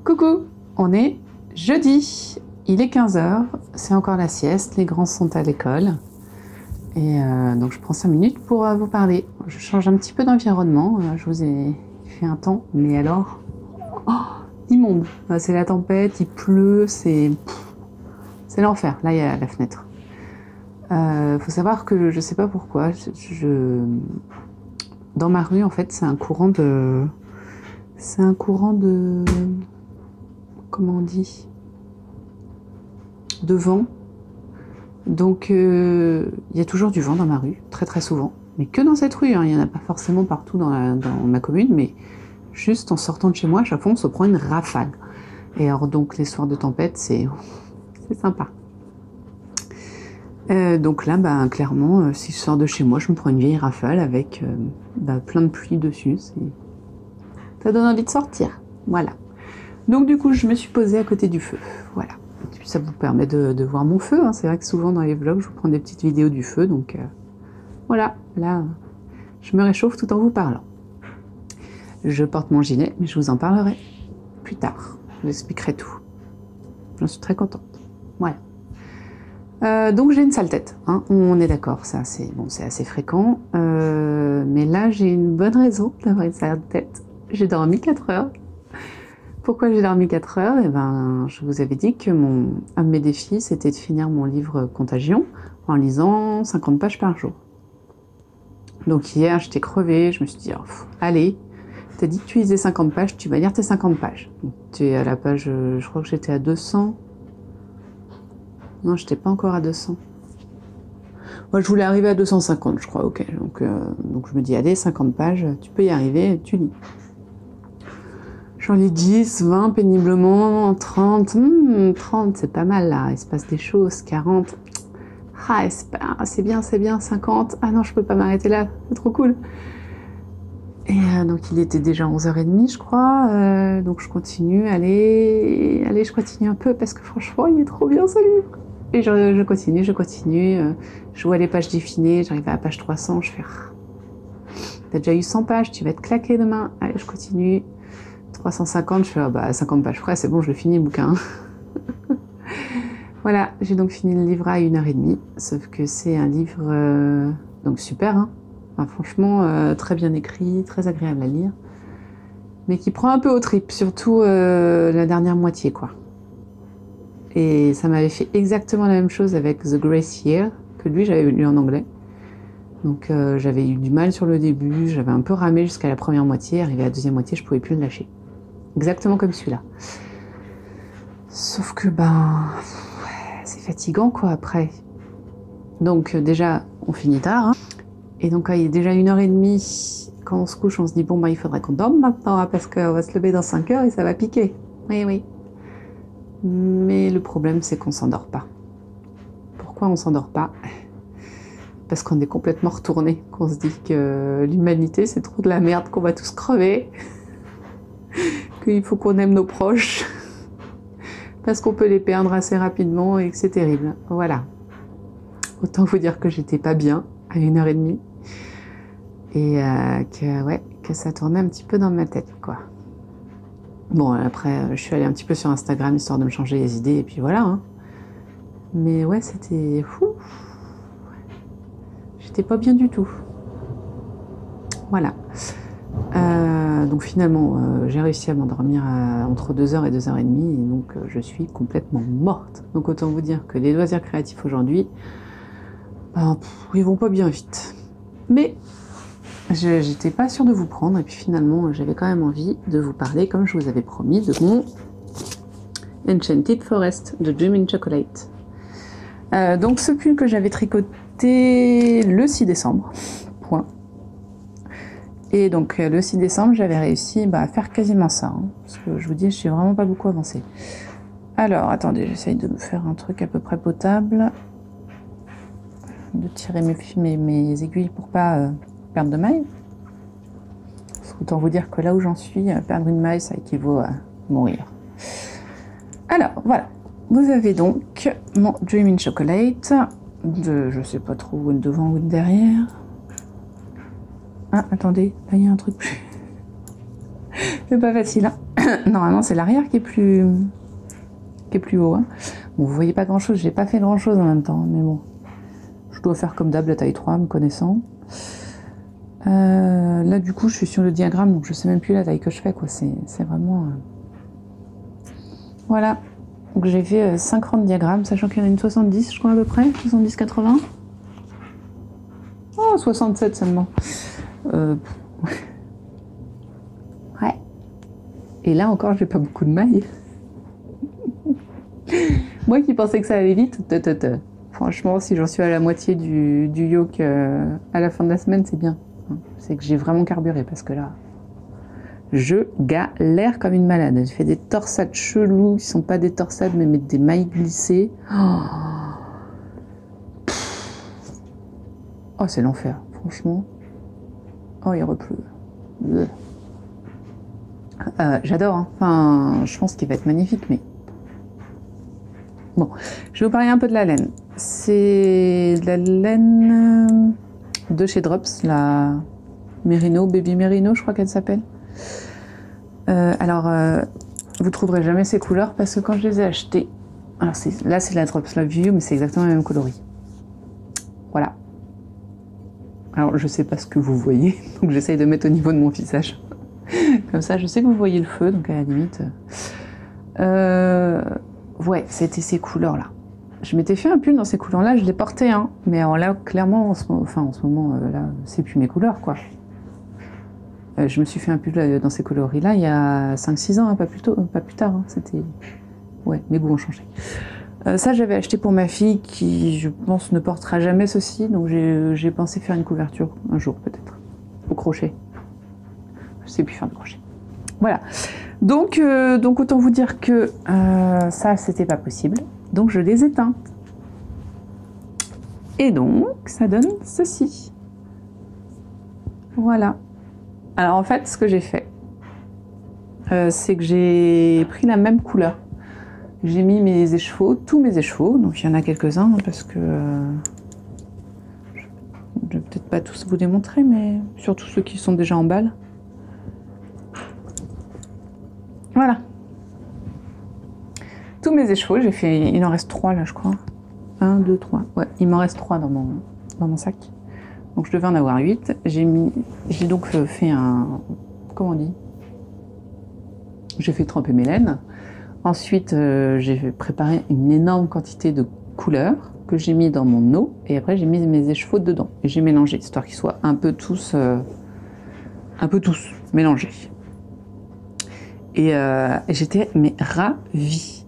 Coucou, on est jeudi, il est 15h, c'est encore la sieste, les grands sont à l'école. Et donc je prends 5 minutes pour vous parler. Je change un petit peu d'environnement, je vous ai fait un temps, mais alors, immonde. C'est la tempête, il pleut, c'est l'enfer. Là, il y a la fenêtre. Faut savoir que je sais pas pourquoi, dans ma rue, en fait, c'est un courant de... Comment on dit, de vent. Donc il y a toujours du vent dans ma rue, très très souvent. Mais que dans cette rue, hein. Il n'y en a pas forcément partout dans ma commune, mais juste en sortant de chez moi, à chaque fois on se prend une rafale. Et alors donc les soirs de tempête, c'est sympa. Donc là, clairement, si je sors de chez moi, je me prends une vieille rafale avec plein de pluie dessus. Ça donne envie de sortir, voilà. Donc du coup, je me suis posée à côté du feu, voilà. Et puis ça vous permet de voir mon feu, hein. C'est vrai que souvent dans les vlogs, je vous prends des petites vidéos du feu, donc voilà, là, je me réchauffe tout en vous parlant. Je porte mon gilet, mais je vous en parlerai plus tard. Je vous expliquerai tout. J'en suis très contente, voilà. Donc j'ai une sale tête, hein. On est d'accord, ça c'est bon, c'est assez fréquent, mais là j'ai une bonne raison d'avoir une sale tête. J'ai dormi 4 heures. Pourquoi j'ai dormi 4 heures? Eh ben, je vous avais dit que un de mes défis, c'était de finir mon livre Contagion en lisant 50 pages par jour. Donc hier, j'étais crevée, je me suis dit, oh, allez, t'as dit que tu lisais 50 pages, tu vas lire tes 50 pages. Donc, tu es à la page, je crois que j'étais à 200. Non, j'étais pas encore à 200. Moi, je voulais arriver à 250, je crois, ok. Donc je me dis, allez, 50 pages, tu peux y arriver, tu lis. J'en lis 10, 20 péniblement, 30. 30, c'est pas mal là, il se passe des choses. 40. Ah, c'est bien, 50. Ah non, je peux pas m'arrêter là, c'est trop cool. Et donc il était déjà 11h30, je crois. Donc je continue, allez, je continue un peu parce que franchement, il est trop bien ce livre. Et je continue. Je vois les pages défiler, j'arrive à la page 300, je fais... T'as déjà eu 100 pages, tu vas te claquer demain. Allez, je continue. 350, je fais, ah bah 50 pages près, c'est bon, je le finis le bouquin. Voilà, j'ai donc fini le livre à 1h30, sauf que c'est un livre donc super, hein. Enfin, franchement, très bien écrit, très agréable à lire, mais qui prend un peu aux tripes, surtout la dernière moitié, quoi. Et ça m'avait fait exactement la même chose avec The Grace Year, que lui, j'avais lu en anglais. Donc j'avais eu du mal sur le début, j'avais un peu ramé jusqu'à la première moitié, arrivé à la deuxième moitié, je pouvais plus le lâcher. Exactement comme celui-là. Sauf que, c'est fatigant, quoi, après. Donc déjà, on finit tard, hein. Et donc, il est déjà 1h30. Quand on se couche, on se dit, bon, il faudrait qu'on dorme maintenant, hein, parce qu'on va se lever dans 5 heures et ça va piquer. Oui. Mais le problème, c'est qu'on s'endort pas. Pourquoi on s'endort pas? Parce qu'on est complètement retourné, qu'on se dit que l'humanité, c'est trop de la merde, qu'on va tous crever, qu'il faut qu'on aime nos proches, parce qu'on peut les perdre assez rapidement et que c'est terrible. Voilà. Autant vous dire que j'étais pas bien à 1h30 et que ça tournait un petit peu dans ma tête, quoi. Bon, après, je suis allée un petit peu sur Instagram histoire de me changer les idées et puis voilà, hein. Mais ouais, c'était fou. J'étais pas bien du tout. Voilà. Donc finalement, j'ai réussi à m'endormir entre 2h et 2h30 et donc je suis complètement morte. Donc autant vous dire que les loisirs créatifs aujourd'hui, ils vont pas bien vite. Mais j'étais pas sûre de vous prendre et puis finalement j'avais quand même envie de vous parler, comme je vous avais promis, de mon Enchanted Forest de Dream in Chocolate. Donc ce pull que j'avais tricoté le 6 décembre, point. Et donc le 6 décembre, j'avais réussi à faire quasiment ça, hein, parce que je vous dis, je suis vraiment pas beaucoup avancée. Alors, attendez, j'essaye de me faire un truc à peu près potable, de tirer mes aiguilles pour pas perdre de maille. Autant vous dire que là où j'en suis, perdre une maille, ça équivaut à mourir. Alors, voilà. Vous avez donc mon Dream in Chocolate, je sais pas trop où est le devant ou le derrière. Ah, attendez, là il y a un truc plus... c'est pas facile, hein. Normalement, c'est l'arrière qui est plus haut, hein. Bon, vous voyez pas grand-chose, j'ai pas fait grand-chose en même temps, mais bon. Je dois faire comme d'hab la taille 3, me connaissant. Là, du coup, je suis sur le diagramme, donc je sais même plus la taille que je fais, quoi. C'est vraiment... Voilà. Donc j'ai fait 50 diagrammes, sachant qu'il y en a une 70, je crois, à peu près. 70-80. Oh, 67 seulement. Ouais. Et là encore, j'ai pas beaucoup de mailles. Moi qui pensais que ça allait vite, franchement, si j'en suis à la moitié du yoke à la fin de la semaine, c'est bien. C'est que j'ai vraiment carburé, parce que là, je galère comme une malade. Je fais des torsades chelous, qui sont pas des torsades, mais des mailles glissées. Oh, c'est l'enfer, franchement. Oh, il repleut. J'adore, hein. Enfin, je pense qu'il va être magnifique, mais... Bon, je vais vous parler un peu de la laine. C'est de la laine de chez Drops, la Merino, Baby Merino, je crois qu'elle s'appelle. Vous trouverez jamais ces couleurs parce que quand je les ai achetées... Alors là, c'est la Drops Love You, mais c'est exactement la même coloris. Voilà. Alors, je sais pas ce que vous voyez, donc j'essaye de mettre au niveau de mon visage. Comme ça, je sais que vous voyez le feu, donc à la limite... Ouais, c'était ces couleurs-là. Je m'étais fait un pull dans ces couleurs-là, je l'ai porté, hein. Mais alors là, clairement, en ce moment, là, c'est plus mes couleurs, quoi. Je me suis fait un pull dans ces coloris-là il y a 5-6 ans, hein, pas plus tard. Hein. C'était... Ouais, mes goûts ont changé. Ça, j'avais acheté pour ma fille qui, je pense, ne portera jamais ceci. Donc j'ai pensé faire une couverture un jour, peut-être. Au crochet. Je sais plus faire de crochet. Voilà. Donc autant vous dire que ça, c'était pas possible. Donc je les éteins. Et donc, ça donne ceci. Voilà. Alors en fait, ce que j'ai fait, c'est que j'ai pris la même couleur. J'ai mis mes écheveaux, tous mes écheveaux, donc il y en a quelques-uns, parce que je vais peut-être pas tous vous les montrer, mais surtout ceux qui sont déjà en balle. Voilà. Tous mes écheveaux, j'ai fait, il en reste 3 là, je crois. 1, 2, 3. Ouais, il m'en reste 3 dans mon sac. Donc je devais en avoir 8. J'ai donc fait un... Comment on dit? J'ai fait tremper mes laines. Ensuite, j'ai préparé une énorme quantité de couleurs que j'ai mis dans mon eau. Et après, j'ai mis mes écheveaux dedans. Et j'ai mélangé, histoire qu'ils soient un peu tous mélangés. Et j'étais ravie.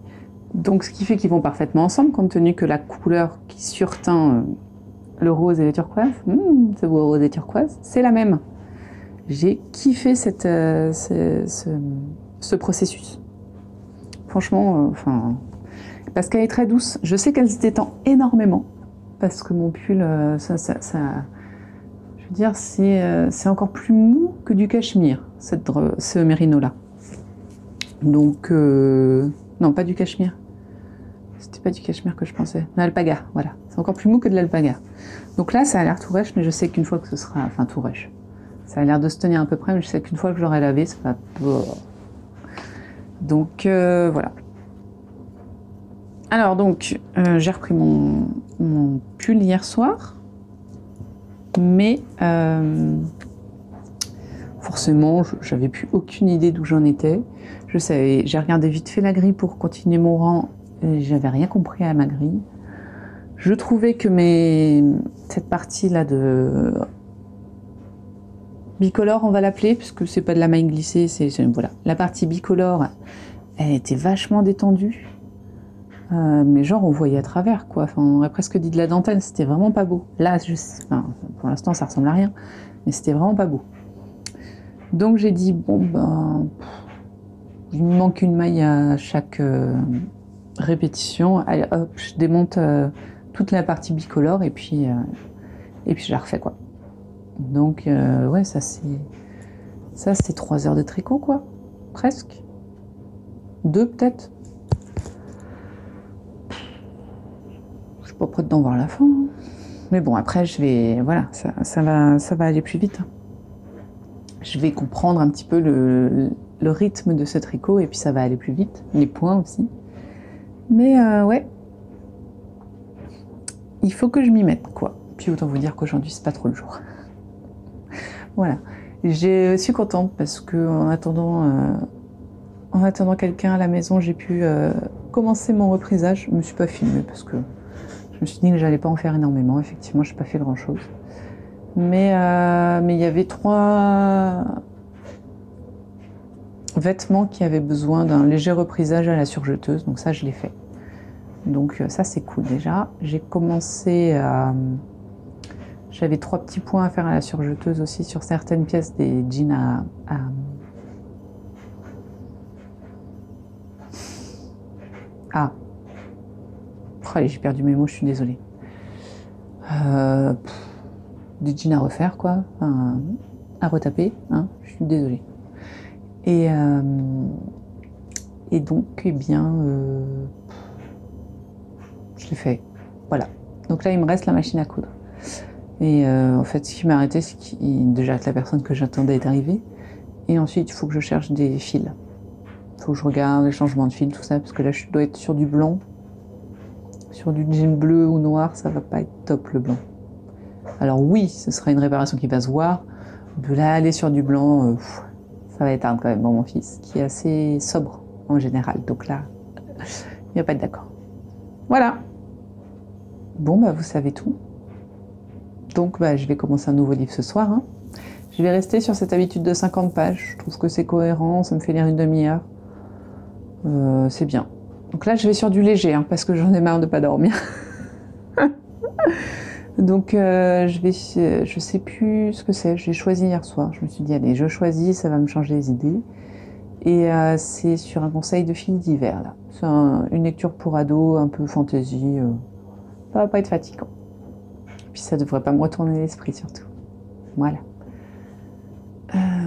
Donc ce qui fait qu'ils vont parfaitement ensemble, compte tenu que la couleur qui surteint le rose et le turquoise, ce beau rose et turquoise, c'est la même. J'ai kiffé ce processus. Franchement, parce qu'elle est très douce. Je sais qu'elle se détend énormément, parce que mon pull, je veux dire, c'est encore plus mou que du cachemire, ce mérino-là. Donc, non, pas du cachemire. C'était pas du cachemire que je pensais. L'alpaga, voilà. C'est encore plus mou que de l'alpaga. Donc là, ça a l'air tout rêche, mais je sais qu'une fois que ce sera... Enfin, tout rêche. Ça a l'air de se tenir à peu près, mais je sais qu'une fois que je l'aurai lavé, ça va... Donc, voilà. Alors, donc, j'ai repris mon pull hier soir. Mais... forcément, j'avais plus aucune idée d'où j'en étais. Je savais, j'ai regardé vite fait la grille pour continuer mon rang et j'avais rien compris à ma grille. Je trouvais que cette partie-là de bicolore, on va l'appeler, puisque c'est pas de la maille glissée, voilà. La partie bicolore, elle était vachement détendue. Mais genre, on voyait à travers, quoi. Enfin, on aurait presque dit de la dentelle, c'était vraiment pas beau. Là, pour l'instant, ça ressemble à rien, mais c'était vraiment pas beau. Donc j'ai dit, bon ben, il me manque une maille à chaque répétition. Allez hop, je démonte toute la partie bicolore et puis je la refais, quoi. Donc ouais, ça c'est 3 heures de tricot, quoi. Presque. 2 peut-être. Je suis pas prête d'en voir la fin. Hein. Mais bon, après voilà, ça va aller plus vite. Je vais comprendre un petit peu le rythme de ce tricot et puis ça va aller plus vite. Les points aussi. Mais ouais. Il faut que je m'y mette, quoi. Puis autant vous dire qu'aujourd'hui, c'est pas trop le jour. Voilà. Je suis contente parce que en attendant quelqu'un à la maison, j'ai pu commencer mon reprisage. Je me suis pas filmée parce que je me suis dit que j'allais pas en faire énormément. Effectivement, j'ai pas fait grand chose. Mais il y avait 3 vêtements qui avaient besoin d'un léger reprisage à la surjeteuse, donc ça je l'ai fait. Donc ça c'est cool déjà. J'ai commencé à... J'avais 3 petits points à faire à la surjeteuse aussi sur certaines pièces des jeans allez, j'ai perdu mes mots, je suis désolée. Des jeans à refaire, quoi, enfin, à retaper, hein, je suis désolée. Et donc, eh bien, je l'ai fait, voilà. Donc là, il me reste la machine à coudre. Et en fait, ce qui m'a arrêté, c'est déjà que la personne que j'attendais est arrivée. Et ensuite, il faut que je cherche des fils. Il faut que je regarde les changements de fils, tout ça, parce que là, je dois être sur du blanc. Sur du jean bleu ou noir, ça va pas être top, le blanc. Alors oui, ce sera une réparation qui va se voir. De là, aller sur du blanc, ça va être hard quand même pour mon fils, qui est assez sobre en général. Donc là, il n'y a pas de d'accord. Voilà. Bon, bah vous savez tout. Donc bah, je vais commencer un nouveau livre ce soir. Hein. Je vais rester sur cette habitude de 50 pages. Je trouve que c'est cohérent, ça me fait lire une demi-heure. C'est bien. Donc là, je vais sur du léger, hein, parce que j'en ai marre de ne pas dormir. Donc je sais plus ce que c'est. J'ai choisi hier soir. Je me suis dit, allez, je choisis, ça va me changer les idées. Et c'est sur un conseil de filles d'hiver, là. C'est une lecture pour ados, un peu fantasy. Ça va pas être fatigant. Puis ça devrait pas me retourner l'esprit, surtout. Voilà.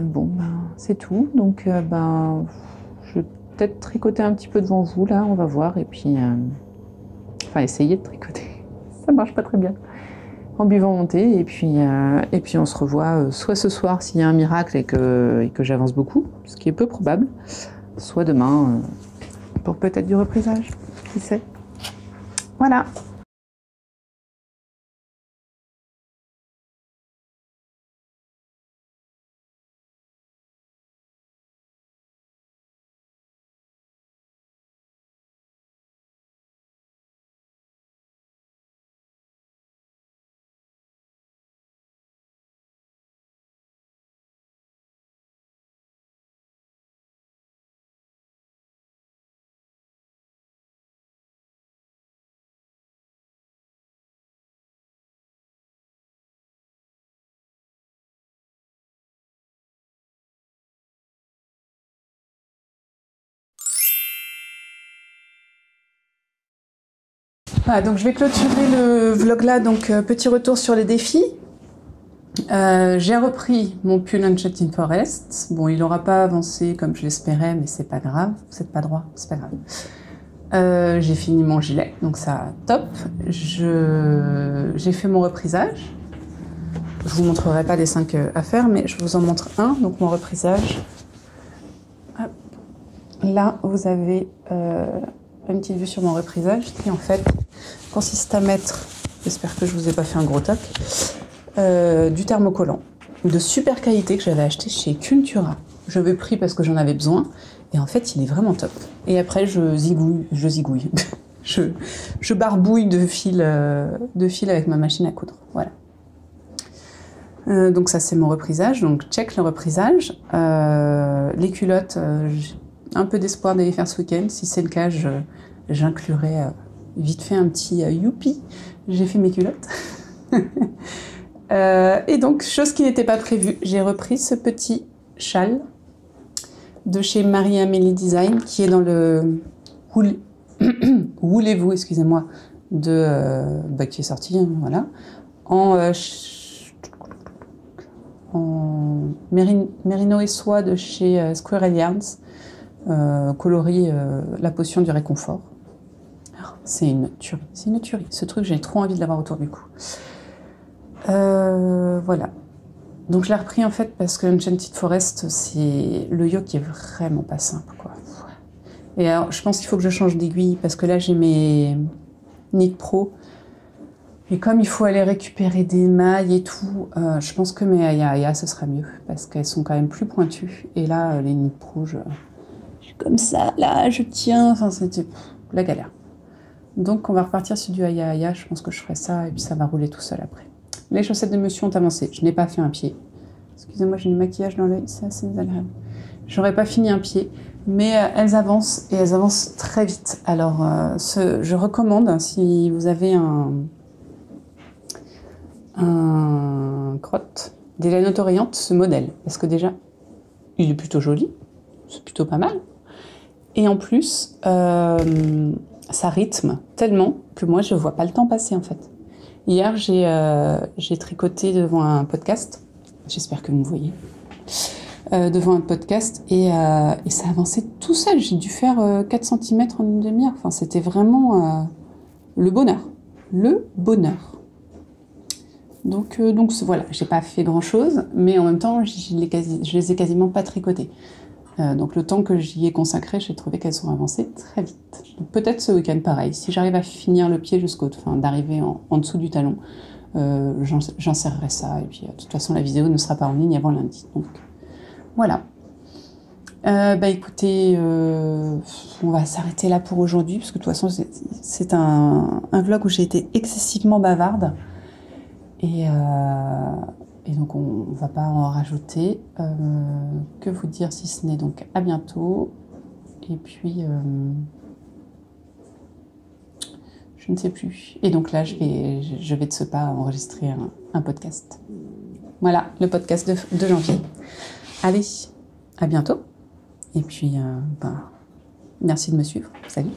Bon, c'est tout. Donc, je vais peut-être tricoter un petit peu devant vous, là, on va voir. Et puis, essayer de tricoter. Ça marche pas très bien. En buvant mon thé, et puis on se revoit soit ce soir s'il y a un miracle et que j'avance beaucoup, ce qui est peu probable, soit demain pour peut-être du reprisage, qui sait. Voilà. Voilà, donc je vais clôturer le vlog là, donc petit retour sur les défis. J'ai repris mon pull Enchanted Forest. Bon, il n'aura pas avancé comme je l'espérais, mais c'est pas grave. Vous n'êtes pas droit, c'est pas grave. J'ai fini mon gilet, donc ça, top. J'ai fait mon reprisage. Je vous montrerai pas les 5 à faire, mais je vous en montre un. Donc mon reprisage. Hop. Là, vous avez une petite vue sur mon reprisage qui en fait consiste à mettre, j'espère que je vous ai pas fait un gros toc, du thermocollant de super qualité que j'avais acheté chez Cultura. Je l'ai pris parce que j'en avais besoin et en fait il est vraiment top. Et après je zigouille, je barbouille de fil avec ma machine à coudre. Voilà. Donc ça c'est mon reprisage, donc check le reprisage. Les culottes, j'ai un peu d'espoir d'aller faire ce week-end. Si c'est le cas, j'inclurai vite fait un petit youpi. J'ai fait mes culottes. Et donc, chose qui n'était pas prévue, j'ai repris ce petit châle de chez Marie-Amélie Design qui est dans le Voulez-vous, excusez-moi, qui est sorti, hein, voilà, en mérino et soie de chez Squirrel Yarns, coloris la potion du réconfort. C'est une tuerie, ce truc, j'ai trop envie de l'avoir autour du cou. Voilà. Donc je l'ai repris en fait parce que Enchanted Forest, c'est le yoke est vraiment pas simple, quoi. Et alors je pense qu'il faut que je change d'aiguille parce que là j'ai mes Knit Pro et comme il faut aller récupérer des mailles et tout, je pense que mes Aya ce sera mieux parce qu'elles sont quand même plus pointues et là les Knit Pro je suis comme ça, là je tiens, enfin c'était la galère. Donc on va repartir sur du Aya, je pense que je ferai ça et puis ça va rouler tout seul après. Les chaussettes de monsieur ont avancé. Je n'ai pas fait un pied. Excusez-moi, j'ai du maquillage dans l'œil, c'est assez désagréable. J'aurais pas fini un pied, mais elles avancent et elles avancent très vite. Alors, je recommande, si vous avez un crotte des laines autorayantes, ce modèle. Parce que déjà, il est plutôt joli, c'est plutôt pas mal. Et en plus, ça rythme tellement que moi, je vois pas le temps passer en fait. Hier, j'ai tricoté devant un podcast. J'espère que vous me voyez. Devant un podcast et ça avançait tout seul. J'ai dû faire 4 cm en une demi-heure. Enfin, c'était vraiment le bonheur. Le bonheur. Donc voilà, j'ai pas fait grand-chose, mais en même temps, je les ai quasiment pas tricotés. Donc le temps que j'y ai consacré, j'ai trouvé qu'elles ont avancé très vite. Donc peut-être ce week-end pareil, si j'arrive à finir le pied d'arriver en dessous du talon, j'insérerai ça. Et puis de toute façon la vidéo ne sera pas en ligne avant lundi. Donc voilà. Écoutez, on va s'arrêter là pour aujourd'hui, parce que de toute façon c'est un vlog où j'ai été excessivement bavarde. Et donc on ne va pas en rajouter. Que vous dire si ce n'est donc à bientôt. Et puis je ne sais plus. Et donc là je vais de ce pas enregistrer un podcast. Voilà, le podcast de janvier. Allez, à bientôt. Et puis, merci de me suivre. Salut!